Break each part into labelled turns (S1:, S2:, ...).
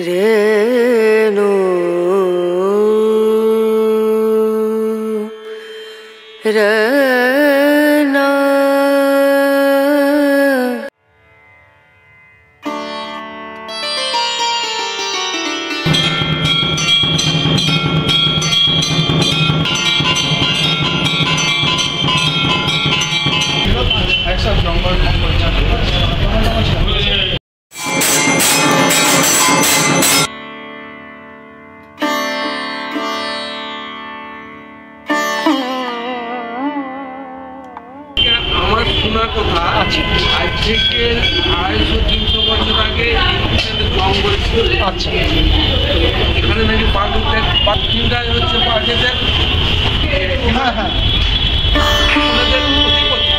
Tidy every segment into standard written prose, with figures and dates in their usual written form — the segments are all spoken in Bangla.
S1: রেণু রেনা
S2: আমার শোনার কথা আছে আজ থেকে 250-300 বছর আগে জঙ্গল ছিল। আচ্ছা, এখানে নাকি বাঘিন্দায় হচ্ছে বাঘেদের হ্যাঁ হ্যাঁ ওনাদের অধিপতি।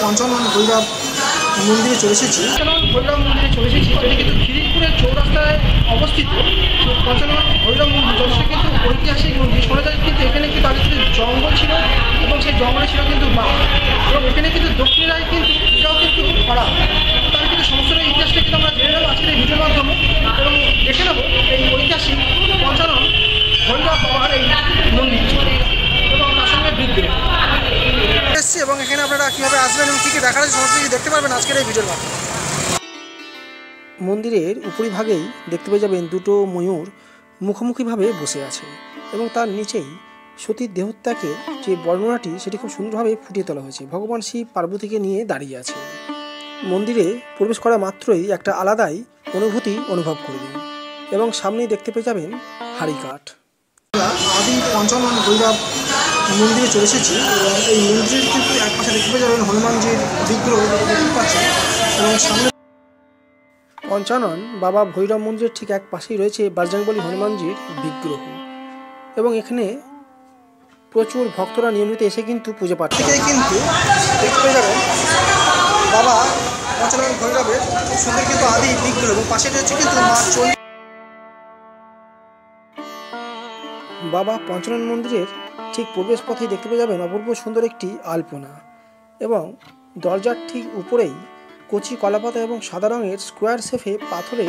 S3: পঞ্চানন ভৈরব মন্দিরে চলে এসেছি। ভৈরব মন্দিরে চলে এসেছি, যেটি কিন্তু খিদিরপুরের চৌরাস্তায় অবস্থিত। পঞ্চানন ভৈরব মন্দির সেটা কিন্তু ঐতিহাসিক মন্দির। শোনা যায় কিন্তু এখানে কিন্তু আগে কিন্তু জঙ্গল ছিল এবং সেই জঙ্গলে ছিল কিন্তু বাঘ, এবং এখানে কিন্তু দক্ষিণেরায় কিন্তু এটাও কিন্তু করা। তার কিন্তু সমস্ত ইতিহাসটা কিন্তু আমরা জেনে নেবো আজকের এই ভিডিওর মাধ্যমে, এবং দেখে নেবো এই ঐতিহাসিক পঞ্চানন ভৈরব বাবার এই মন্দির এবং তার সঙ্গে বিদ্রোহ এসছে। এবং এখানে আপনারা কীভাবে আসবেন এবং কী কী দেখার আছে সমস্ত কিছু দেখতে পারবেন আজকের এই ভিডিওর মাধ্যমে। মন্দিরের উপরিভাগেই দেখতে পেয়ে যাবেন দুটো ময়ূর মুখোমুখিভাবে বসে আছে, এবং তার নিচেই সতীর দেহত্যাগের যে বর্ণনাটি সেটি খুব সুন্দরভাবে ফুটিয়ে তোলা হয়েছে। ভগবান শিব পার্বতীকে নিয়ে দাঁড়িয়ে আছে। মন্দিরে প্রবেশ করা মাত্রই একটা আলাদাই অনুভূতি অনুভব করে দিন, এবং সামনেই দেখতে পেয়ে যাবেন হাড়িকাঠ। আদি পঞ্চানন ভৈরব মন্দিরে চলে এসেছি, এবং এই মন্দিরের কিন্তু এক পাশে দেখতে পেয়ে যাবেন হনুমানজির বিগ্রহ দেখতে পাচ্ছেন, এবং সামনে পঞ্চানন বাবা ভৈরব মন্দিরের ঠিক এক পাশেই রয়েছে বজরংবলী হনুমানজির বিগ্রহ, এবং এখানে প্রচুর ভক্তরা নিয়মিত এসে কিন্তু পুজো পাঠ থেকে কিন্তু দেখতে পেয়ে যাবেন বাবা পঞ্চানন ভৈরবের খুব সুন্দর কিন্তু আদি বিগ্রহ, এবং পাশে রয়েছে কিন্তু মা চণ্ডী। বাবা পঞ্চানন মন্দিরের ঠিক প্রবেশ পথেই দেখতে পেয়ে যাবেন অপূর্ব সুন্দর একটি আলপনা, এবং দরজার ঠিক উপরেই কচি কলাপাতা এবং সাদা রঙের স্কোয়ার শেপে পাথরে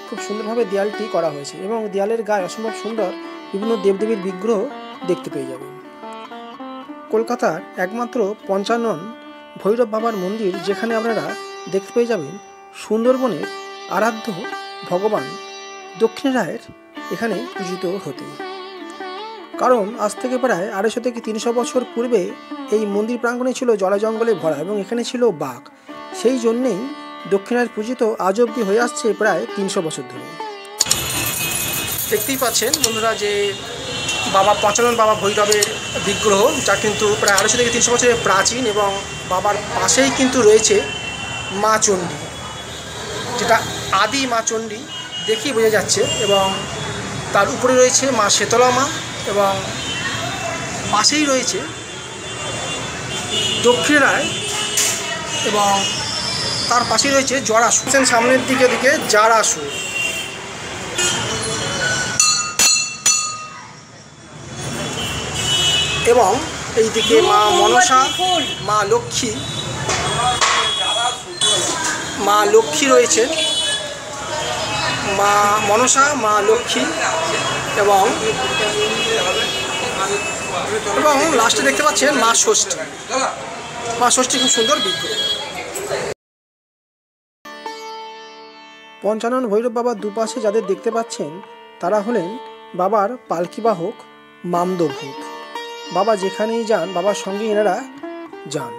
S3: খুব সুন্দরভাবে দেয়ালটি করা হয়েছে, এবং দেয়ালের গায়ে অসম্ভব সুন্দর বিভিন্ন দেবদেবীর বিগ্রহ দেখতে পেয়ে যাবেন। কলকাতার একমাত্র পঞ্চানন ভৈরব বাবার মন্দির, যেখানে আপনারা দেখতে পেয়ে যাবেন সুন্দরবনের আরাধ্য ভগবান দক্ষিণেরায়ের এখানে পূজিত হতে। কারণ আজ থেকে প্রায় 250 থেকে 300 বছর পূর্বে এই মন্দির প্রাঙ্গণে ছিল জলা জঙ্গলে ভরা, এবং এখানে ছিল বাঘ। সেই জন্যেই দক্ষিণের পূজিত আজ অবধি হয়ে আসছে প্রায় 300 বছর ধরে। দেখতেই পাচ্ছেন বন্ধুরা যে বাবা পঞ্চানন বাবা ভৈরবের বিগ্রহ, যা কিন্তু প্রায় 250 থেকে 300 বছরের প্রাচীন, এবং বাবার পাশেই কিন্তু রয়েছে মা চণ্ডী, যেটা আদি মা চণ্ডী দেখেই বোঝা যাচ্ছে, এবং তার উপরে রয়েছে মা শীতলা মা, এবং পাশেই রয়েছে দক্ষিণেরায়, এবং তার পাশেই রয়েছে জরাসুর। সামনের দিকে জরাসুর, এবং এইদিকে মা মনসা, মা লক্ষ্মী রয়েছে, মা মনসা, মা লক্ষ্মী, এবং লাস্টে দেখতে পাচ্ছেন মা ষষ্ঠী খুব সুন্দর বিগ্রহ। পঞ্চানন ভৈরব বাবার দুপাশে যাদের দেখতে পাচ্ছেন তারা হলেন বাবার পালকি বাহক মামদভূত। বাবা যেখানেই যান বাবার সঙ্গে এনারা যান।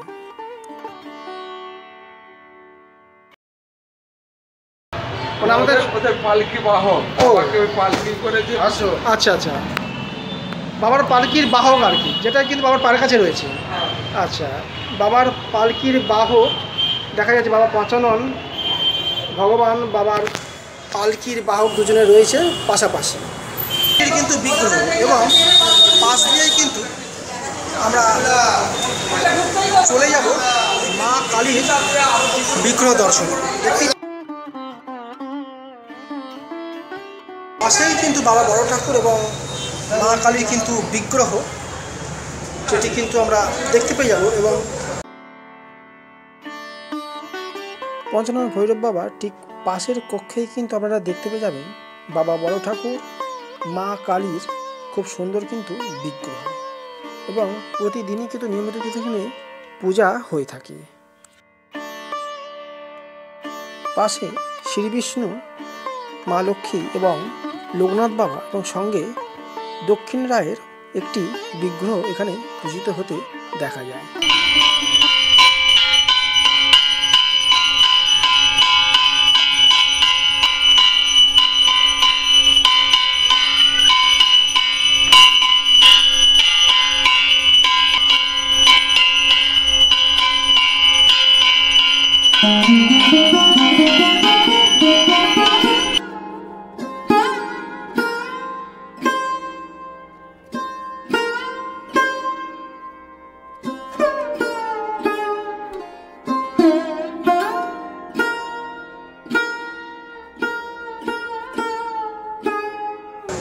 S3: আমাদের
S2: পালকি বাহক, পালকি করে
S3: আচ্ছা আচ্ছা, বাবার পালকির বাহক আর কি, যেটা কিন্তু বাবার পায়ের কাছে রয়েছে। আচ্ছা, বাবার পালকির বাহক দেখা যাচ্ছে বাবা পঞ্চানন ভগবান বাবার পালকির বাহক দুজনে রয়েছে পাশাপাশি কিন্তু বিগ্রহ, এবং পাশ দিয়েই কিন্তু আমরা চলে যাব মা কালীর বিগ্রহ দর্শন। পাশেই কিন্তু বাবা বড় ঠাকুর এবং মা কালীর কিন্তু বিগ্রহ, যেটি কিন্তু আমরা দেখতে পেয়ে যাব। এবং পঞ্চানন ভৈরব বাবা ঠিক পাশের কক্ষেই কিন্তু আপনারা দেখতে পেয়ে যাবেন বাবা বড় ঠাকুর, মা কালীর খুব সুন্দর কিন্তু বিগ্রহ, এবং প্রতিদিনই কিন্তু নিয়মিত এখানে পূজা হয়ে থাকে। পাশে শ্রী বিষ্ণু, মা লক্ষ্মী এবং লোকনাথ বাবা এবং সঙ্গে দক্ষিণ রায়ের একটি বিগ্রহ এখানে পূজিত হতে দেখা যায়।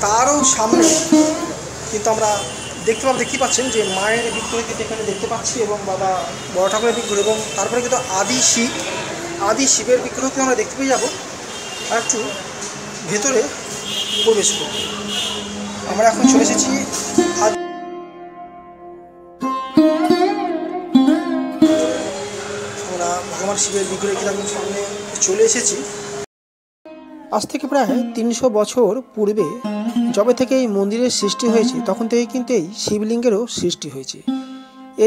S3: তারও সামনে কিন্তু আমরা দেখতে পাচ্ছেন যে মায়ের বিগ্রহ কিন্তু এখানে দেখতে পাচ্ছি, এবং বাবা বড় ঠাকুরের বিগ্রহ, এবং তারপরে কিন্তু আদি শিবের বিগ্রহকে আমরা দেখতে পেয়ে যাব। আর একটু ভেতরে প্রবেশ করব। আমরা এখন চলে এসেছি আমরা ভগবান শিবের বিগ্রহ কিন্তু সামনে চলে এসেছি। আজ থেকে প্রায় 300 বছর পূর্বে যবে থেকে এই মন্দিরের সৃষ্টি হয়েছে, তখন থেকে কিন্তু এই শিবলিঙ্গেরও সৃষ্টি হয়েছে।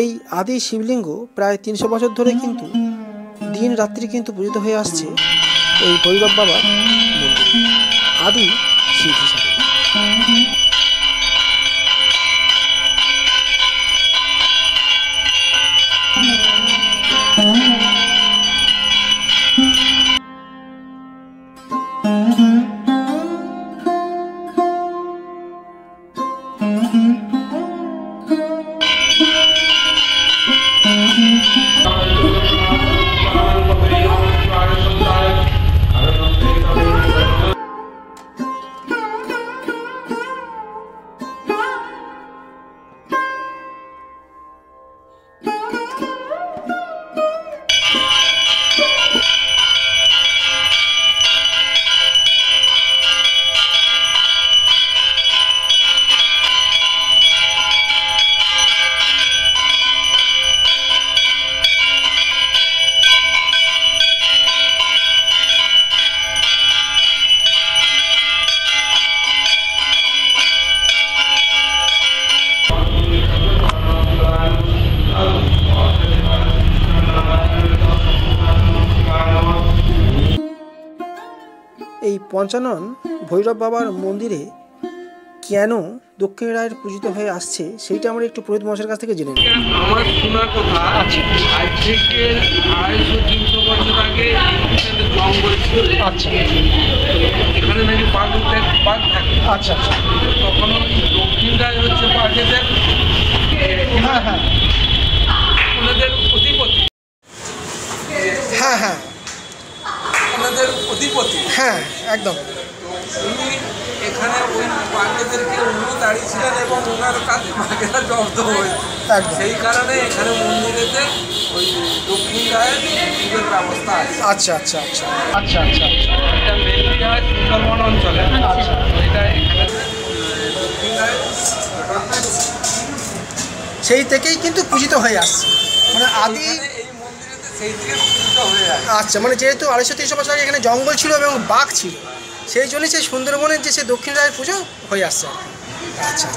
S3: এই আদি শিবলিঙ্গ প্রায় 300 বছর ধরে কিন্তু দিন রাত্রি কিন্তু পূজিত হয়ে আসছে এই ভৈরব বাবা মন্দির আদি শিব হিসাবে। এই পঞ্চানন ভৈরব বাবার মন্দিরে কেন দক্ষিণ রায়ের পূজিত হয়ে আসছে সেইটা আমরা একটু পুরোহিত মহাশয়ের কাছ থেকে জেনে নিই।
S2: আমার শোনার কথা, আজ থেকে 250-300 বছর আগে এখানে জঙ্গল ছিল।
S3: আচ্ছা,
S2: এখানে নাকি বাঘ থাকে।
S3: আচ্ছা আচ্ছা,
S2: তখন দক্ষিণ রায় হচ্ছে বাঘেদের ওনাদের অধিপতি।
S3: হ্যাঁ,
S2: ওনাদের অধিপতি,
S3: হ্যাঁ একদম।
S2: উনি এখানে ওই বাঘেদেরকে উনি দাঁড়িয়েছিলেন এবং ওনার কাছে বাঘেরা জব্দ হয়েছে। সেই কারণে এখানে মন্দিরেতে ওই দক্ষিণ রায়ের পুজোর ব্যবস্থা আছে।
S3: আচ্ছা আচ্ছা আচ্ছা আচ্ছা আচ্ছা,
S2: এটা মেনলি হয় সুন্দরবন অঞ্চলে। আচ্ছা, এটা এখানে দক্ষিণ রায়ের
S3: সেই থেকেই কিন্তু পূজিত হয়ে আসছে, মানে আদি
S2: এই মন্দিরেতে সেই থেকে পূজিত হয়ে আসছে।
S3: আচ্ছা, মানে যেহেতু 250-300 বছর আগে এখানে জঙ্গল ছিল এবং বাঘ ছিল, সেই জন্যই সেই সুন্দরবনের যে সে দক্ষিণ রায়ের পুজো হয়ে আসছে। আচ্ছা,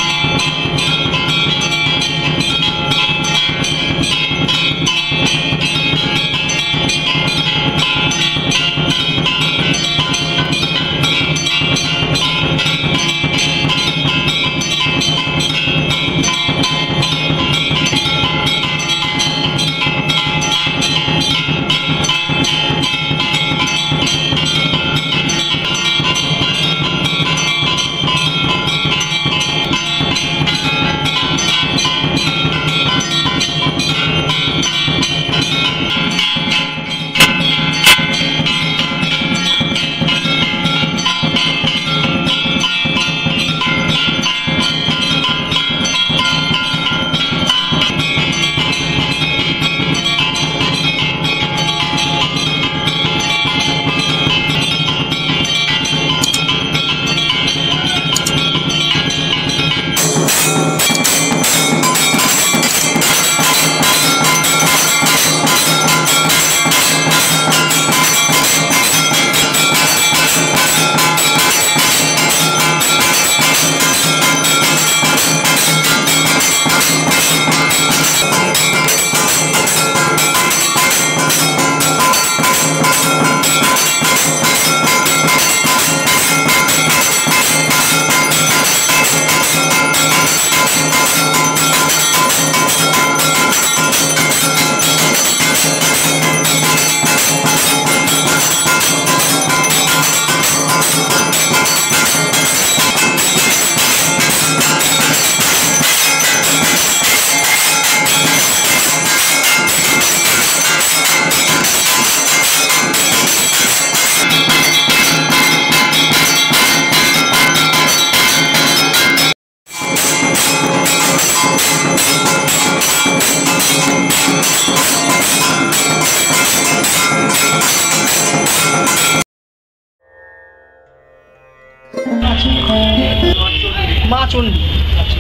S3: মা চণ্ডী। আচ্ছা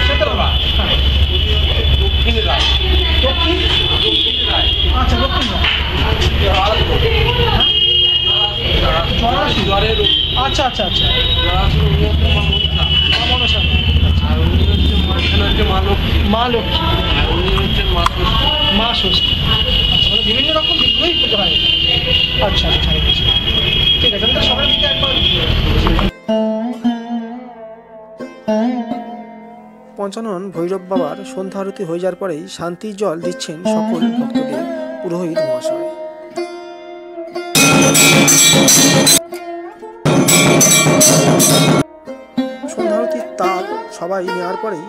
S3: সেটা হ্যাঁ
S2: দক্ষিণ রায়,
S3: দক্ষিণ
S2: রায়,
S3: আচ্ছা দক্ষিণ রায়
S2: জ্বরের
S3: আচ্ছা আচ্ছা আচ্ছা মনসা
S2: আর উনি হচ্ছে মাঝখানে হচ্ছে মা লক্ষ্মী,
S3: মা লক্ষ্মী
S2: আর উনি হচ্ছেন মা ষষ্ঠী।
S3: মা ষষ্ঠী। আচ্ছা মানে বিভিন্ন রকম দিকগুলোই পুজো হয়। আচ্ছা আচ্ছা ঠিক আছে, আমি তো সবার দিকে একবার। পঞ্চানন ভৈরব বাবার সন্ধ্যা আরতি হয়ে যাওয়ার পরেই শান্তির জল দিচ্ছেন সকল ভক্তদের পুরোহিত মহাশয়। সন্ধ্যা আরতির তাপ সবাই নেওয়ার পরেই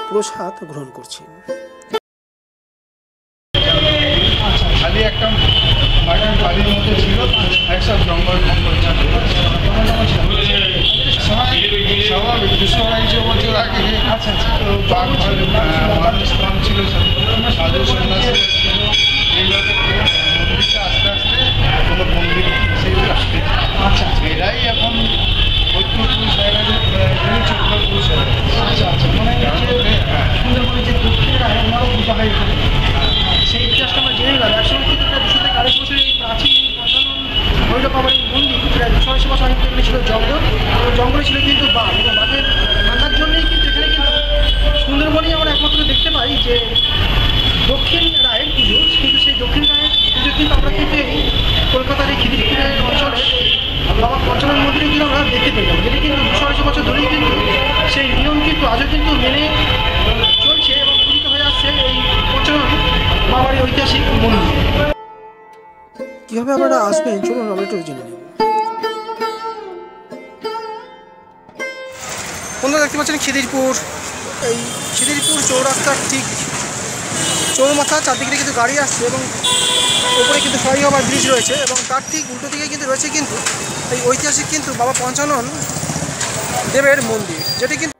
S3: প্রসাদ গ্রহণ করছেন।
S1: খালি একটা মাটির বাড়ির মধ্যে ছিল, একসব জঙ্গল স্বাভাবিক 200-250 বছর আগে।
S3: আচ্ছা আচ্ছা
S1: তো বাঘ মানুষ কম ছিল, সাধু সন্ন্যাসী এইভাবে মন্দিরটা আস্তে আস্তে কোনো মন্দির হিসেবে আসতে।
S3: আচ্ছা
S1: এরাই এখন 70-70 জায়গায় 14-15 জায়গায়।
S3: আচ্ছা আচ্ছা মানে সুন্দরবনে যে দক্ষিণ রায় ওনারও পূজা হয় এখানে, সেই ইতিহাসটা আমরা জেনে গেলাম। একসময় কিন্তু প্রায় 200 থেকে 250 বছরের এই প্রাচীন পঞ্চানন ভৈরব বাবার এই মন্দির প্রায় 280 বছর আগে এখানে ছিল জঙ্গল, এবং জঙ্গলে ছিল কিন্তু বাঘ, এবং বাঘের থাকার জন্যই কিন্তু এখানে কিন্তু সুন্দরবনেই আমরা একমাত্র দেখতে পাই যে দক্ষিণ রায়ের পুজো। কিন্তু সেই দক্ষিণ রায়ের পুজো কিন্তু আমরা কিন্তু এই কলকাতার এই খিদিরপুরের অঞ্চলে বাবা পঞ্চানন মন্দিরে কিন্তু আমরা দেখতে পেলাম, যেটি কিন্তু 280 বছর ধরেই কিন্তু সেই নিয়ম কিন্তু আজও কিন্তু মেনে চলছে এবং পূজিত হয়ে আসছে এই পঞ্চানন বাবার এই ঐতিহাসিক মন্দির। কীভাবে আপনারা আসবেন চলুন আমরা একটু জেনে নেব। বন্ধুরা দেখতে পাচ্ছেন খিদিরপুর, এই খিদিরপুর চৌরাস্তার ঠিক চৌমাথা, চারদিকে কিন্তু গাড়ি আসছে এবং উপরে কিন্তু ফ্লাইওভার ব্রিজ রয়েছে, এবং তার ঠিক উল্টো দিকে কিন্তু রয়েছে কিন্তু এই ঐতিহাসিক কিন্তু বাবা পঞ্চানন দেবের মন্দির, যেটি কিন্তু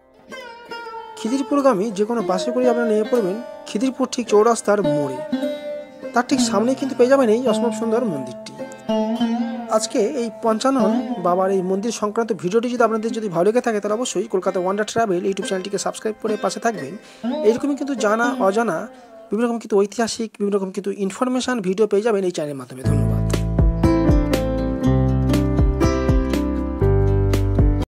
S3: খিদিরপুরগামী যে কোনো বাসে করে আপনারা নিয়ে পড়বেন খিদিরপুর ঠিক চৌরাস্তার মোড়ে, তার ঠিক সামনেই কিন্তু পেয়ে যাবেন এই অসম্ভব সুন্দর মন্দিরটি। আজকে এই পঞ্চানন বাবার এই মন্দির সংক্রান্ত ভিডিওটি যদি আপনাদের যদি ভালো লেগে থাকে তাহলে অবশ্যই কলকাতা ওয়ান্ডার ট্রাভেল ইউটিউব চ্যানেলটিকে সাবস্ক্রাইব করে পাশে থাকবেন। এইরকমই কিন্তু জানা অজানা বিভিন্ন রকম কিন্তু ঐতিহাসিক বিভিন্ন রকম কিন্তু ইনফরমেশান ভিডিও পেয়ে যাবেন এই চ্যানেলের মাধ্যমে। ধন্যবাদ।